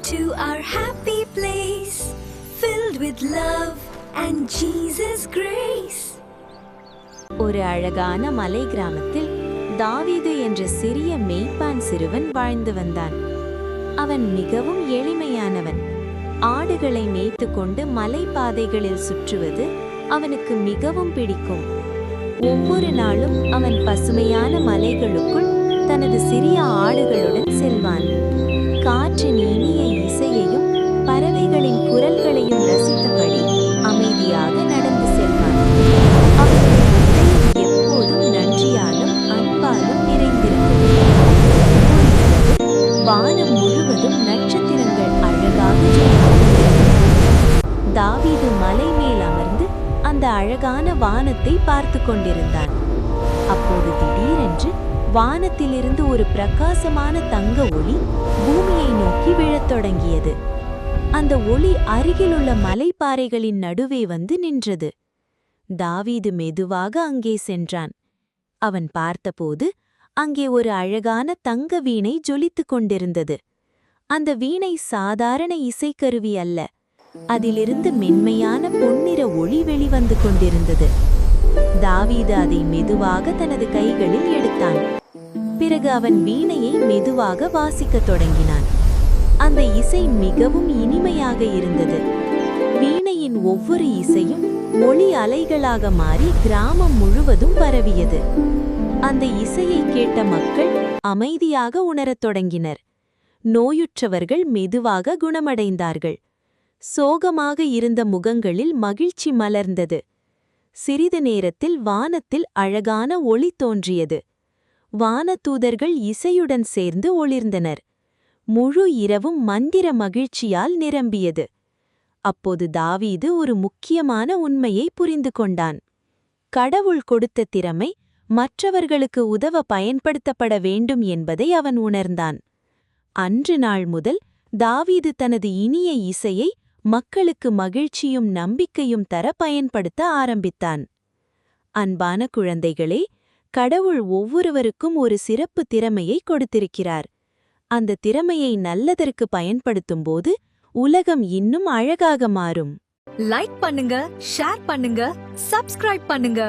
to our happy place, filled with love and Jesus' grace. ஒரு அழகான மலை கிராமத்தில் தாவீது என்ற சிறிய மேய்ப்பான் சிறுவன் வாழ்ந்து வந்தான். அவன் மிகவும் எளிமையானவன். ஆடுகளை மேய்த்துக்கொண்டு மலைப்பாதைகளில் சுற்றுவது அவனுக்கு மிகவும் பிடிக்கும். ஒவ்வொரு நாளும் அவன் பசுமையான மலைகளுக்குள் தனது சிறிய ஆடுகளுடன் செல்வான். காற்றின் இனிய இசையையும் பறவைகளின் குரல்களையும் ரசித்தபடி அமைதியாக நடந்து செல்வான். அவனுடைய இதயம் எப்போதும் நன்றியாலும் அன்பாலும் நிறைந்திருந்தது. வானம் முழுவதும் நட்சத்திரங்கள் அழகாக தாவீது மலை மேல் அமர்ந்து அந்த அழகான வானத்தை பார்த்து கொண்டிருந்தான். அப்போது திடீரென்று வானத்திலிருந்து ஒரு பிரகாசமான தங்க ஒளி பூமியை நோக்கி விழத் தொடங்கியது. அந்த ஒளி அருகிலுள்ள மலைப்பாறைகளின் நடுவே வந்து நின்றது. தாவீது மெதுவாக அங்கே சென்றான். அவன் பார்த்தபோது அங்கே ஒரு அழகான தங்க வீணை ஜொலித்துக் கொண்டிருந்தது. அந்த வீணை சாதாரண இசைக்கருவி அல்ல. அதிலிருந்து மென்மையான பொன்னிற ஒளி வெளிவந்து கொண்டிருந்தது. தாவீது அதை மெதுவாக தனது கைகளில் எடுத்தான். பிறகு அவன் வீணையை மெதுவாக வாசிக்கத் தொடங்கினான். அந்த இசை மிகவும் இனிமையாக இருந்தது. வீணையின் ஒவ்வொரு இசையும் ஒளி அலைகளாக மாறி கிராமம் முழுவதும் பரவியது. அந்த இசையை கேட்ட மக்கள் அமைதியாக உணரத் தொடங்கினர். நோயுற்றவர்கள் மெதுவாக குணமடைந்தார்கள். சோகமாக இருந்த முகங்களில் மகிழ்ச்சி மலர்ந்தது. சிறிது நேரத்தில் வானத்தில் அழகான ஒளி தோன்றியது. வானதூதர்கள் இசையுடன் சேர்ந்து ஒளிர்ந்தனர். முழு இரவும் மந்திர மகிழ்ச்சியால் நிரம்பியது. அப்போது தாவீது ஒரு முக்கியமான உண்மையை புரிந்து கொண்டான். கடவுள் கொடுத்த திறமை மற்றவர்களுக்கு உதவ பயன்படுத்தப்பட வேண்டும் என்பதை அவன் உணர்ந்தான். அன்று நாள் முதல் தாவீது தனது இனிய இசையை மக்களுக்கு மகிழ்ச்சியும் நம்பிக்கையும் தர பயன்படுத்த ஆரம்பித்தான். அன்பான குழந்தைகளே, கடவுள் ஒவ்வொருவருக்கும் ஒரு சிறப்பு திறமையை கொடுத்திருக்கிறார். அந்த திறமையை நல்லதற்கு பயன்படுத்தும்போது உலகம் இன்னும் அழகாக மாறும். லைக் பண்ணுங்க, ஷேர் பண்ணுங்க, சப்ஸ்கிரைப் பண்ணுங்க.